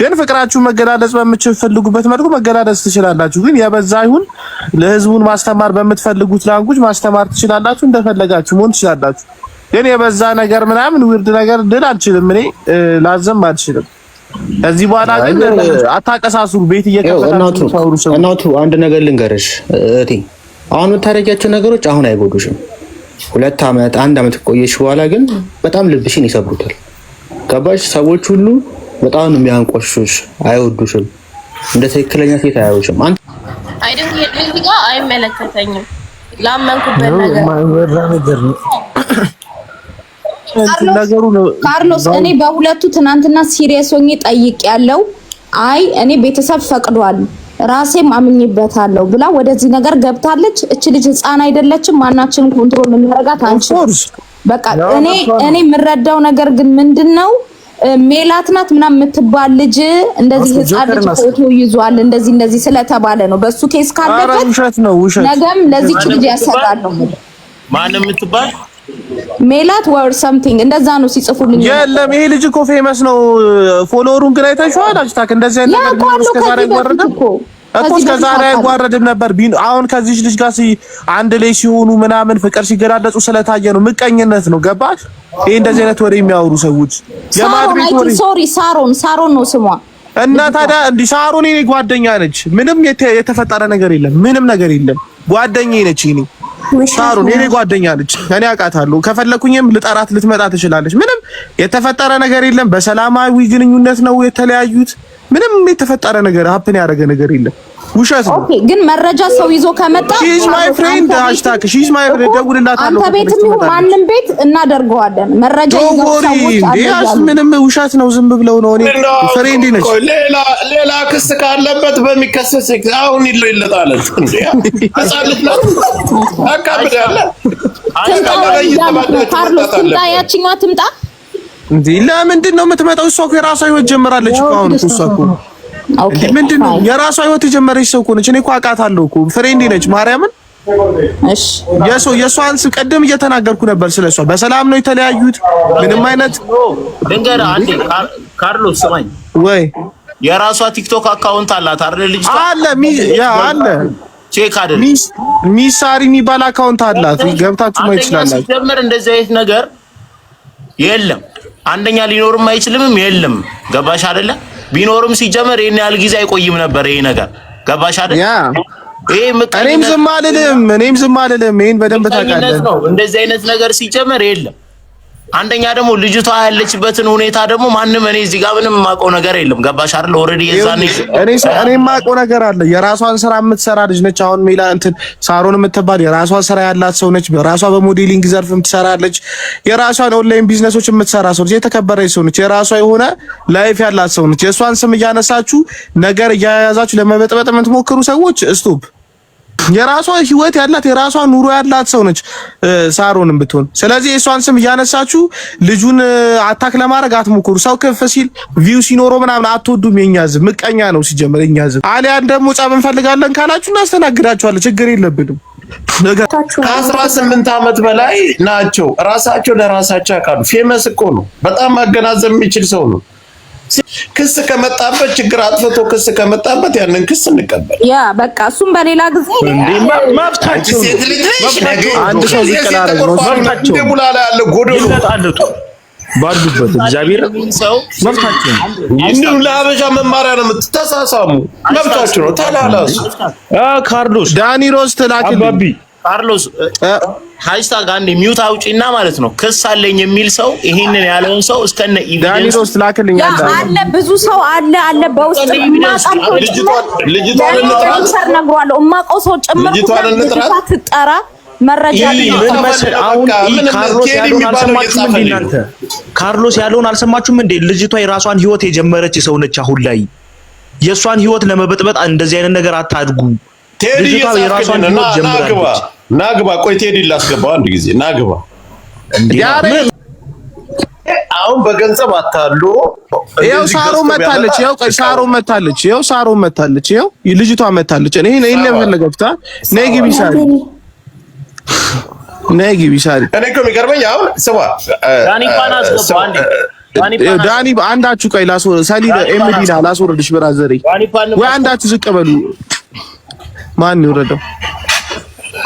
ግን ፍቅራችሁ መገላለጽ በምትፈልጉበት መልኩ መገላለጽ ትችላላችሁ። ግን የበዛ ይሁን ለህዝቡን ማስተማር በምትፈልጉት ላንጉጅ ማስተማር ትችላላችሁ፣ እንደፈለጋችሁ መሆን ትችላላችሁ። ግን የበዛ ነገር ምናምን ውርድ ነገር ድል አልችልም እኔ ላዘም አልችልም። ከዚህ በኋላ ግን አታቀሳስሩ። ቤት እየከፈታችሁ ታውሩ ሰው እናቱ አንድ ነገር ልንገርሽ እቴ፣ አሁን የምታረጊያቸው ነገሮች አሁን አይጎዱሽም። 2 ዓመት 1 ዓመት ቆየሽ በኋላ ግን በጣም ልብሽን ይሰብሩታል። ገባሽ? ሰዎች ሁሉ በጣም ነው የሚያንቆሽሽ፣ አይወዱሽም። እንደ ትክክለኛ ሴት አያዩሽም። አንተ አይደል የዚህ ጋር አይመለከተኝም። ላመንኩበት ነገር ነው። ካርሎስ እኔ በሁለቱ ትናንትና ሲሪየስ ሆኜ ጠይቄያለሁ። አይ እኔ ቤተሰብ ፈቅዷል ራሴም አምኝበታለሁ ብላ ወደዚህ ነገር ገብታለች። እቺ ልጅ ህፃን አይደለችም። ማናችንም ኮንትሮል የሚያደርጋት አንቺ። በቃ እኔ የምረዳው ነገር ግን ምንድነው ሜላት ናት ምናምን የምትባል ልጅ እንደዚህ ህፃን ልጅ ፎቶ ይዟል እንደዚህ ስለተባለ ነው በሱ ኬስ ካለበት ነገም ለዚች ልጅ ያሰጣል ነው። ማንም የምትባል ሜላት ወር ሰምቲንግ እንደዛ ነው ሲጽፉልኝ። የለም ይሄ ልጅ እኮ ፌመስ ነው። ፎሎወሩን ግን አይተሽዋል? አጅታክ እንደዚህ አይነት ነገር ቢኖር እስከዛሬ አይዋረድም እኮ እስከዛሬ አይዋረድም ነበር። አሁን ከዚህ ልጅ ጋር አንድ ላይ ሲሆኑ ምናምን ፍቅር ሲገላለጹ ስለታየ ነው። ምቀኝነት ነው። ገባሽ? ይሄ እንደዚህ አይነት ወሬ የሚያወሩ ሰዎች የማድሪድ ወሬ ሳሮን ነው ስሟ። እና ታዲያ እንዲህ ሳሮን የኔ ጓደኛ ነች። ምንም የተፈጠረ ነገር የለም። ምንም ነገር የለም። ጓደኛዬ ነች ይሄ ሳሮን የኔ ጓደኛ ነች። እኔ አውቃታለሁ። ከፈለኩኝም ልጠራት ልትመጣ ትችላለች። ምንም የተፈጠረ ነገር የለም። በሰላማዊ ግንኙነት ነው የተለያዩት። ምንም የተፈጠረ ነገር ሀፕን ያደረገ ነገር የለም። ውሸት ነው። ኦኬ ግን መረጃ ሰው ይዞ ከመጣ ሺዝ ማይ ፍሬንድ ሃሽታግ ሺዝ ማይ ፍሬንድ ደውልላታለሁ። አንተ ቤትም ይሁን ማንንም ቤት እናደርገዋለን። መረጃ ይዞ ሰዎች አለ። ምንም ውሸት ነው። ዝም ብለው ነው። እኔ ፍሬንድ ነች። ሌላ ክስ ካለበት በሚከሰስ አሁን ይለጣል እንዴ? አጻልት ነው አካብዳለ። ካርሎስ ትምጣ፣ ያቺኛዋ ትምጣ እንዴ? ለምንድን ነው የምትመጣው? እሷ እኮ የራሷ ህይወት ጀምራለች እኮ አሁን እሷ እኮ ኦኬ ምንድን ነው የራሷ ህይወት የጀመረች ሰው እኮ ነች። እኔ እኮ አውቃታለሁ እኮ ፍሬንዴ ነች። ማርያምን እሺ የሷን ቀደም እየተናገርኩ ነበር ስለሷ። በሰላም ነው የተለያዩት። ምንም አይነት ድንገራ አንዴ ካርሎስ ስማኝ ወይ የራሷ ቲክቶክ አካውንት አላት አይደል? ልጅ አለ አለ ቼክ አይደል? ሚሳሪ የሚባል አካውንት አላት። ገብታችሁ ማየት ትችላላችሁ። ሲጀመር እንደዚህ አይነት ነገር የለም። አንደኛ ሊኖርም አይችልምም የለም። ገባሽ አይደለ? ቢኖርም ሲጀመር ይሄን ያህል ጊዜ አይቆይም ነበር ይሄ ነገር። ገባሽ አይደል? ይሄ እኔም ዝም አልልም። ይሄን በደንብ ታውቃለህ። እንደዚህ አይነት ነገር ሲጀመር የለም። አንደኛ ደግሞ ልጅቷ ያለችበትን ሁኔታ ደግሞ ማንም እኔ እዚህ ጋር ምንም የማውቀው ነገር የለም። ገባሽ አይደል? ኦሬዲ የዛኔ እኔ የማውቀው ነገር አለ። የራሷን ስራ የምትሰራ ልጅ ነች። አሁን ሜላ እንትን ሳሮን የምትባል የራሷን ስራ ያላት ሰው ነች። በራሷ በሞዴሊንግ ዘርፍ የምትሰራለች። የራሷን ኦንላይን ቢዝነሶች የምትሰራ ሰው ነች። የተከበረች ሰው ነች። የራሷ የሆነ ላይፍ ያላት ሰው ነች። የእሷን ስም እያነሳችሁ ነገር እያያዛችሁ ለመበጥበጥ የምትሞክሩ ሰዎች ስቶፕ። የራሷ ህይወት ያላት የራሷ ኑሮ ያላት ሰው ነች ሳሮንም ብትሆን። ስለዚህ የሷን ስም እያነሳችሁ ልጁን አታክ ለማድረግ አትሞክሩ። ሰው ከፍ ሲል ቪው ሲኖረው ምናምን አትወዱም። የኛ ህዝብ ምቀኛ ነው ሲጀመር። የኛ ህዝብ አሊያን ደግሞ ጸብ እንፈልጋለን ካላችሁ እናስተናግዳችኋለን። ችግር የለብንም። ከ18 ዓመት በላይ ናቸው። ራሳቸው ለራሳቸው ያውቃሉ። ፌመስ እኮ ነው። በጣም ማገናዘብ የሚችል ሰው ነው። ክስ ከመጣበት ችግር አጥፍቶ ክስ ከመጣበት ያንን ክስ እንቀበል። ያ በቃ እሱም በሌላ ጊዜ መብታቸው አንድ ሰው ይቀላል ነው መብታቸው ደሙላላ ያለ ጎዶሎ ባሉበት እግዚአብሔር ሰው መብታቸው እንዴው ለሀበሻ መማሪያ ነው። የምትተሳሳሙ መብታቸው ነው። ተላላሱ ካርሎስ ዳኒ ሮስ ተላክልኝ ካርሎስ ሃይስታግ አንዴ ሚውት አውጪና ማለት ነው። ክስ አለኝ የሚል ሰው ይሄንን ያለውን ሰው እስከነ ኢቪደንስ ዳኒ ሮስ ተላክልኝ አለ። ብዙ ሰው አለ በውስጥ ማጣጣው ልጅቷን ነግሯለሁ። እማቀው ሰው ጭምር ልጅቷ ትጠራ መረጃ ካርሎስ ያለውን አልሰማችሁም እንዴ? ልጅቷ የራሷን ህይወት የጀመረች ሰው ነች። አሁን ላይ የሷን ህይወት ለመበጥበጥ እንደዚህ አይነት ነገር አታድጉ። ቴዲ የራሷን ህይወት ጀምራለች። ናግባ ቆይ ቴዲ ላስገባው አንድ ጊዜ ናግባ። አሁን በገንዘብ አታሉ ይኸው ሳሮን መታለች። ይኸው ሳሮን መታለች። ይኸው ሳሮን መታለች። ይኸው ልጅቷ መታለች። እኔ ለፈለገፍታ ነግቢ ሳሪ ነግቢ ሳሪ እኔ እኮ የሚገርመኝ አሁን ስማ ዳኒ ፓን አስገባው አንዴ ዳኒ አንዳችሁ ቆይ ሰሊድ ኤምዲና ላስወርድሽ ብራዘሪ ወይ አንዳችሁ ዝቅ በሉ። ማን ይወረደው?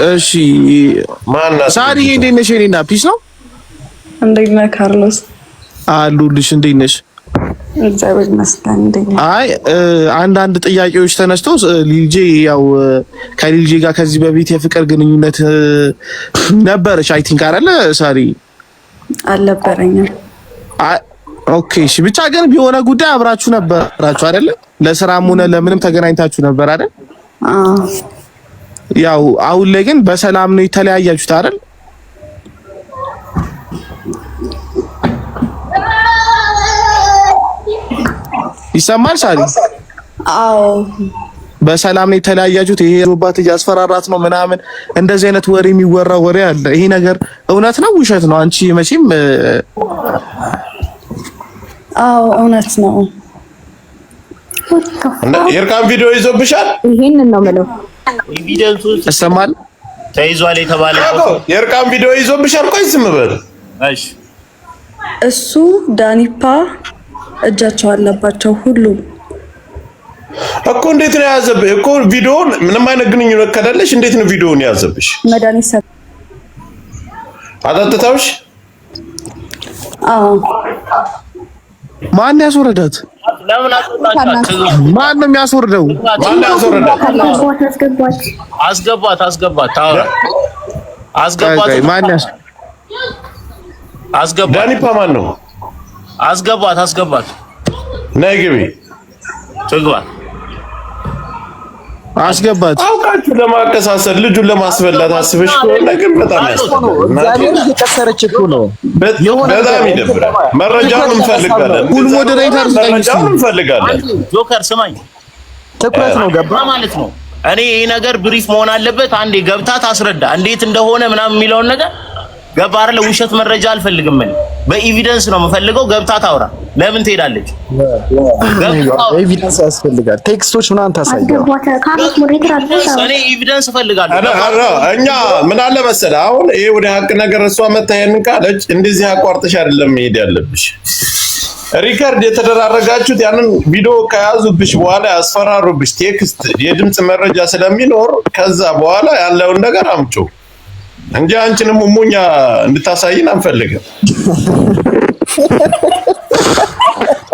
እሺ ሳሪ እንዴት ነሽ? እኔና ፒስ ነው። እንዴት ነህ ካርሎስ? አሉልሽ። እንዴት ነሽ? እግዚአብሔር ይመስገን። እንዴት ነህ? አይ አንዳንድ ጥያቄዎች ተነስተው ሊልጄ ያው ከሊልጄ ጋር ከዚህ በፊት የፍቅር ግንኙነት ነበረሽ አይ ቲንክ አይደለ ሳሪ? አልነበረኝም። ኦኬ እሺ። ብቻ ግን ቢሆነ ጉዳይ አብራችሁ ነበራችሁ አይደለ? ለስራም ሆነ ለምንም ተገናኝታችሁ ነበር አይደል? ያው አሁን ላይ ግን በሰላም ነው የተለያያችሁት አይደል? ይሰማል ሳሪ? አዎ በሰላም ነው የተለያያችሁት። ይሄ ሮባት እያስፈራራት ነው ምናምን እንደዚህ አይነት ወሬ የሚወራ ወሬ አለ። ይሄ ነገር እውነት ነው ውሸት ነው? አንቺ መቼም አዎ እውነት ነው። የርካን ቪዲዮ ይዞብሻል? ይሄንን ነው የምለው። ኤቪደንሱ ይሰማል? ተይዟል የተባለ የርካን ቪዲዮ ይዞብሻል? ቆይ ዝም በል እሺ። እሱ ዳኒፓ እጃቸው አለባቸው ሁሉም እኮ። እንዴት ነው ያዘብህ እኮ ቪዲዮውን? ምንም አይነት ግንኙነት ከሌለሽ እንዴት ነው ቪዲዮውን ያዘብሽ? መድኃኒት ሰጥ አጠጥተውሽ? አዎ ማን ያስወረዳት? ማን ነው የሚያስወርደው? ማን ያስወረዳት? አስገባት ማን አስገባት? ዳኒፓ ማን ነው? አስገባት ነይ ግቢ ትግባ። አስገባት። አውቃችሁ ለማቀሳሰል ልጁን ለማስበላት አስበሽ ከሆነ ግን በጣም ያስጠላል። እግዚአብሔር እየከሰረች እኮ ነው። በጣም ይደብራል። መረጃውን እንፈልጋለን። ሁሉ ሞዴሬተር መረጃውን እንፈልጋለን። ጆከር ስማኝ፣ ትኩረት ነው ገባ ማለት ነው። እኔ ይሄ ነገር ብሪፍ መሆን አለበት። አንዴ ገብታ ታስረዳ እንዴት እንደሆነ ምናምን የሚለውን ነገር ገባ አይደለ? ውሸት መረጃ አልፈልግም። እኔ በኤቪደንስ ነው የምፈልገው። ገብታ ታውራ። ለምን ትሄዳለች? ኤቪደንስ ያስፈልጋል። ቴክስቶች ምናምን ታሳያለህ። እኔ ኤቪደንስ እፈልጋለሁ። እኛ ምን አለ መሰለህ፣ አሁን ይሄ ወደ ሀቅ ነገር እሷ መታየን ካለች እንደዚህ አቋርጠሽ አይደለም መሄድ ያለብሽ። ሪከርድ የተደራረጋችሁት ያንን ቪዲዮ ከያዙብሽ በኋላ ያስፈራሩብሽ ቴክስት፣ የድምጽ መረጃ ስለሚኖር ከዛ በኋላ ያለውን ነገር አምጪ እንጂ አንቺንም ሙኛ እንድታሳይን አንፈልግም።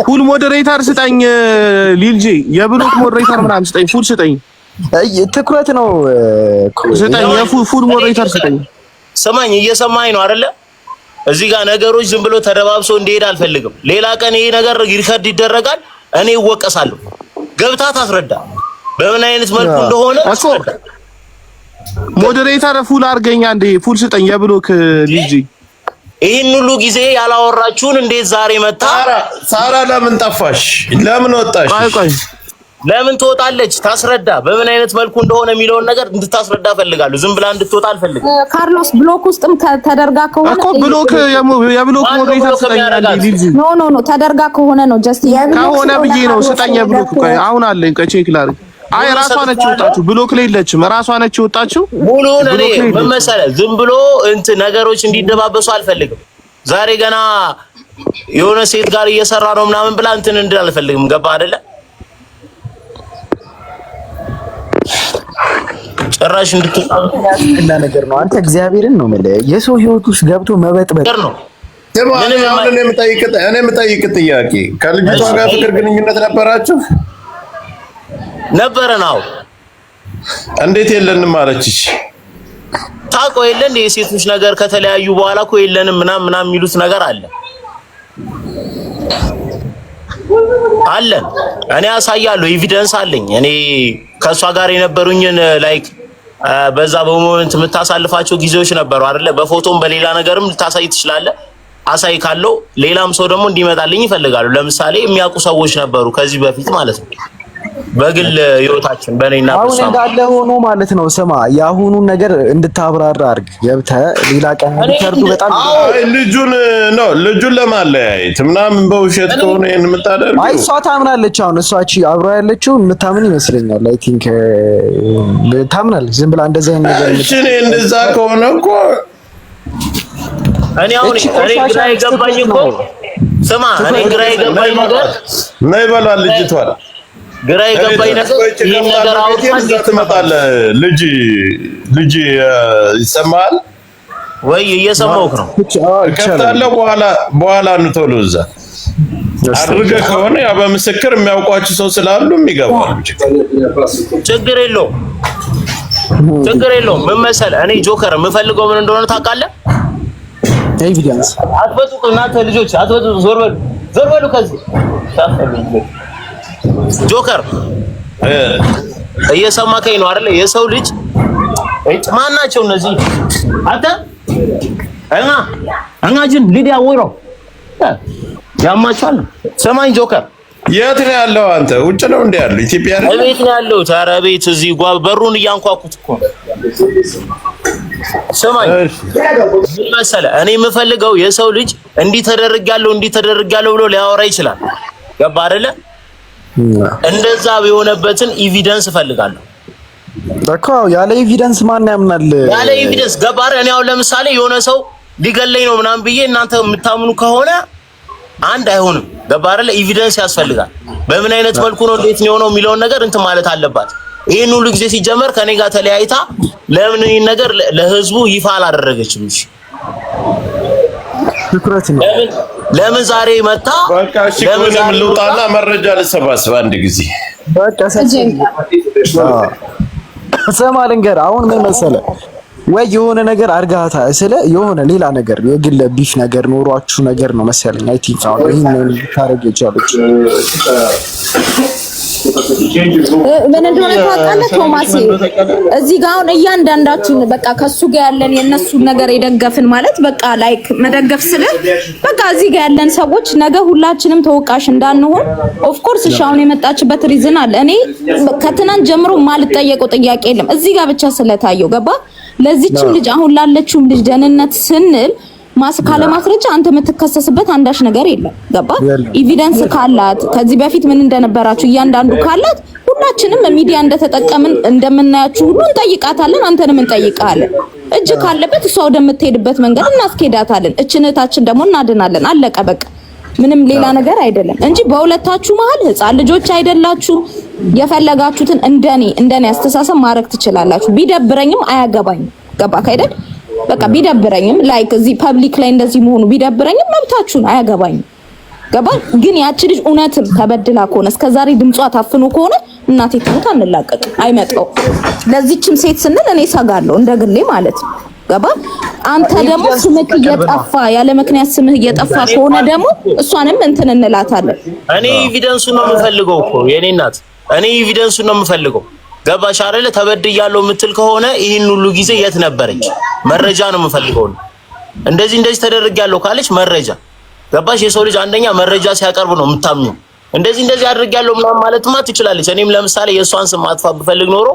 ፉል ሞዴሬተር ስጠኝ ሊልጂ፣ የብሎክ ሞዴሬተር ምናምን ስጠኝ፣ ፉል ስጠኝ። ትኩረት ነው ስጠኝ፣ የፉል ሞዴሬተር ስጠኝ። ስማኝ፣ እየሰማኝ ነው አይደለ? እዚህ ጋር ነገሮች ዝም ብሎ ተደባብሶ እንዲሄድ አልፈልግም። ሌላ ቀን ይሄ ነገር ሪከርድ ይደረጋል፣ እኔ እወቀሳለሁ። ገብታ ታስረዳ በምን አይነት መልኩ እንደሆነ አስረዳ። ሞዴሬተር ፉል አድርገኛ እንዴ፣ ፉል ስጠኝ የብሎክ ሊልጂ። ይህን ሁሉ ጊዜ ያላወራችሁን እንዴት ዛሬ መጣ? ሳራ ለምን ጠፋሽ? ለምን ወጣሽ? ቆይ ለምን ትወጣለች? ታስረዳ። በምን አይነት መልኩ እንደሆነ የሚለውን ነገር እንድታስረዳ ፈልጋለሁ። ዝም ብላ እንድትወጣ አልፈልግም። ካርሎስ ብሎክ ውስጥም ተደርጋ ከሆነ እኮ ብሎክ የብሎክ ሞዴሬተር ስጠኝ ሊልጂ። ኖ ተደርጋ ከሆነ ነው ጀስት ከሆነ ብዬ ነው ስጠኝ የብሎክ። ቆይ አሁን አለኝ፣ ቆይ ቼክ ላድርግ። አይ ራሷ ነች የወጣችው፣ ብሎክ ላይ የለችም። ራሷ ነች የወጣችው። ሙሉውን እኔ ምን መሰለህ፣ ዝም ብሎ እንትን ነገሮች እንዲደባበሱ አልፈልግም። ዛሬ ገና የሆነ ሴት ጋር እየሰራ ነው ምናምን ብላ እንትን እንድል አልፈልግም። ገባ አይደለ? ጭራሽ እንድትጣላ ነገር ነው። አንተ እግዚአብሔርን ነው የምልህ፣ የሰው ህይወት ውስጥ ገብቶ መበጥበጥ ነው። እኔ የምጠይቅ ጥያቄ፣ ከልጅቷ ጋር ፍቅር ግንኙነት ነበራችሁ? ነበረን። አዎ። እንዴት የለንም አለችሽ? ታውቀው የለ እንደ የሴቶች ነገር ከተለያዩ በኋላ እኮ የለንም ምናምን የሚሉት ነገር አለ አለን። እኔ አሳያለሁ፣ ኤቪደንስ አለኝ። እኔ ከሷ ጋር የነበሩኝን ላይክ በዛ በሞመንት የምታሳልፋቸው ጊዜዎች ነበሩ አይደለ? በፎቶም በሌላ ነገርም ልታሳይ ትችላለህ። አሳይ ካለው ሌላም ሰው ደግሞ እንዲመጣልኝ ይፈልጋሉ። ለምሳሌ የሚያውቁ ሰዎች ነበሩ ከዚህ በፊት ማለት ነው፣ በግል ህይወታችን በእኔና አሁን እንዳለ ሆኖ ማለት ነው። ስማ የአሁኑን ነገር እንድታብራራ አድርግ ገብተህ ሌላ ቀን ሪከርዱ በጣም ልጁን ለማለያየት ምናምን በውሸት ከሆነ የምታደርገው። አይ እሷ ታምናለች። አሁን እሷ አብራ ያለችው የምታምን ይመስለኛል። አይ ቲንክ ታምናለች። ዝም ብላ እንደዛ አይነት ነገር እሺ፣ እንደዛ ከሆነ እኮ እኔ አሁን ግራ የገባኝ እኮ ስማ፣ እኔ ግራ የገባኝ ነገር ነይ በሏል ልጅቷል። ግራ የገባኝ ነገር ይሄን ነገር አውጥታ እንዴት ትመጣለህ? ልጅ ይሰማል ወይ? እየሰማሁህ ነው። ከፍታለሁ በኋላ እንቶሎ እዛ አድርገህ ከሆነ ያ በምስክር የሚያውቋችሁ ሰው ስላሉ የሚገባሉ። ችግር የለውም። ምን መሰለህ እኔ ጆከር የምፈልገው ምን እንደሆነ ታውቃለህ? ኤቪደንስ አትበጡት እናንተ ልጆች አትበጡት። ዞር በሉ ከዚህ ጆከር እየሰማከኝ ነው አይደል? የሰው ልጅ ማን ናቸው እነዚህ? አንተ ጅን ሊዲያ ወይሮ ያማቻል። ሰማኝ ጆከር፣ የት ነው ያለው? አንተ ውጭ ነው እንዴ ያለው? ኢትዮጵያ ነው። ቤት ነው ያለው። ኧረ ቤት እዚህ በሩን እያንኳኩት እኮ። ሰማኝ መሰለህ እኔ የምፈልገው የሰው ልጅ እንዲህ ተደርጋለሁ ብሎ ሊያወራ ይችላል። ገባ አይደለ? እንደዛ የሆነበትን ኤቪደንስ እፈልጋለሁ። በቃ ያለ ኤቪደንስ ማን ያምናል? ያለ ኤቪደንስ ገባ አይደል? እኔ አሁን ለምሳሌ የሆነ ሰው ሊገለኝ ነው ምናምን ብዬ እናንተ የምታምኑ ከሆነ አንድ አይሆንም። ገባ አይደል? ኤቪደንስ ያስፈልጋል። በምን አይነት መልኩ ነው እንዴት ነው የሆነው የሚለውን ነገር እንትን ማለት አለባት። ይሄን ሁሉ ጊዜ ሲጀመር ከኔ ጋር ተለያይታ ለምን ይሄን ነገር ለህዝቡ ይፋ አላደረገችም? እሺ ትኩረት ነው። ለምን ዛሬ መጣ? በቃ እሺ፣ ለምን ልውጣና መረጃ ልሰባስብ አንድ ጊዜ። በቃ ሰማ ልንገርህ። አሁን ምን መሰለህ ወይ የሆነ ነገር አርጋታ ስለ የሆነ ሌላ ነገር የግል ቢፍ ነገር ኖሯችሁ ነገር ነው መሰለኝ። አይ ቲንክ አሁን ይሄን ታረግ ይቻላልች ምን እንደሆነ ታውቃለህ ቶማስ? እዚህ ጋር አሁን እያንዳንዳችሁን በቃ ከሱ ጋር ያለን የነሱን ነገር የደገፍን ማለት በቃ ላይክ መደገፍ ስለ በቃ እዚህ ጋር ያለን ሰዎች ነገ ሁላችንም ተወቃሽ እንዳንሆን ኦፍ ኮርስ ሻውን የመጣችበት ሪዝን አለ። እኔ ከትናንት ጀምሮ ማልጠየቀው ጥያቄ የለም እዚህ ጋር ብቻ ስለታየው ገባ። ለዚህችም ልጅ አሁን ላለችውም ልጅ ደህንነት ስንል ካለ ማስረጃ አንተ የምትከሰስበት አንዳች ነገር የለም። ገባ? ኤቪደንስ ካላት ከዚህ በፊት ምን እንደነበራችሁ እያንዳንዱ ካላት ሁላችንም ሚዲያ እንደተጠቀምን እንደምናያችሁ ሁሉ እንጠይቃታለን። አንተንም እንጠይቃለን። እጅ ካለበት እሷ ወደምትሄድበት መንገድ እናስኬዳታለን። እችነታችን ደግሞ እናድናለን። አለቀ በቃ። ምንም ሌላ ነገር አይደለም እንጂ በሁለታችሁ መሀል ህፃን ልጆች አይደላችሁ። የፈለጋችሁትን እንደኔ አስተሳሰብ ማድረግ ትችላላችሁ። ቢደብረኝም አያገባኝም። ገባ አይደል? በቃ ቢደብረኝም ላይክ እዚህ ፐብሊክ ላይ እንደዚህ መሆኑ ቢደብረኝም መብታችሁን፣ አያገባኝም። ገባ? ግን ያቺ ልጅ እውነትም ተበድላ ከሆነ እስከዛሬ ድምጿ ታፍኖ ከሆነ እናቴ ትሙት አንላቀቅ አይመጣው። ለዚህችም ሴት ስንል እኔ ሰጋለሁ እንደግሌ ማለት ነው። ገባ? አንተ ደግሞ ስምህ እየጠፋ ያለ ምክንያት ስምህ እየጠፋ ከሆነ ደግሞ እሷንም እንትን እንላታለን። እኔ ኤቪደንሱን ነው የምፈልገው እኮ የኔ እናት፣ እኔ ኤቪደንሱን ነው የምፈልገው። ገባሽ አይደለ? ተበድያለሁ የምትል ከሆነ ይሄን ሁሉ ጊዜ የት ነበረች? መረጃ ነው የምፈልገው። እንደዚህ ተደርጋለሁ ካለች መረጃ። ገባሽ? የሰው ልጅ አንደኛ መረጃ ሲያቀርብ ነው የምታምኙ። እንደዚህ አድርጋለሁ ምናምን ማለትማ ትችላለች። እኔም ለምሳሌ የእሷን ስም ማጥፋት ብፈልግ ኖሮ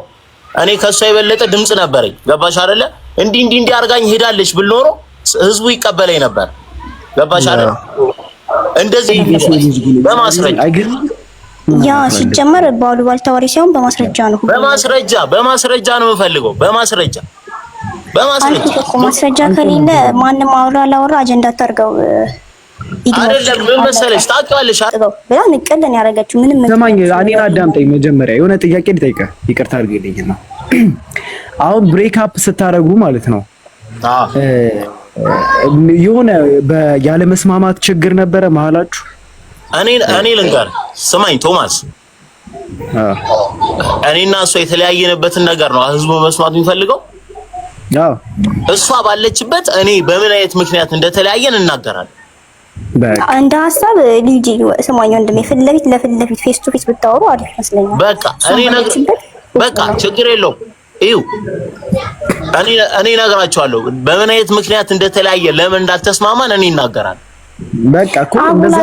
እኔ ከሷ የበለጠ ድምጽ ነበረኝ። ገባሽ አይደለ? እንዲህ አርጋኝ ሄዳለች ብል ኖሮ ህዝቡ ይቀበለኝ ነበር። ገባሽ አይደለ? እንደዚህ በማስረጃ ያ ሲጀመር ባሉባልታ ወሬ ሳይሆን በማስረጃ ነው። በማስረጃ ነው የምፈልገው። በማስረጃ ከሌለ ማንም አወራ አጀንዳ ታርገው አይደለም። ምን መሰለሽ ታውቂዋለሽ በጣም ንቀለን ያደረገችው ምንም ሰማኝ። እኔን አዳምጠኝ መጀመሪያ የሆነ ጥያቄ ልጠይቅህ። ይቅርታ አድርግልኝና አሁን ብሬክ አፕ ስታረጉ ማለት ነው የሆነ ያለ መስማማት ችግር ነበረ መሀላችሁ? እኔ ልንገር ስማኝ ቶማስ፣ እኔና እሷ የተለያየንበትን ነገር ነው ህዝቡ መስማት የሚፈልገው። እሷ ባለችበት እኔ በምን አይነት ምክንያት እንደተለያየን እናገራለን። እንደ ሀሳብ ልጅ ስማኝ ወንድሜ፣ ፊት ለፊት ፌስ ቱ ፌስ ብታወሩ አሪፍ ይመስለኛል። በቃ ችግር የለውም። ይኸው እኔ እነግራቸዋለሁ በምን አይነት ምክንያት እንደተለያየ ለምን እንዳልተስማማን እኔ እናገራለሁ። በቃ እኮ እንደዛ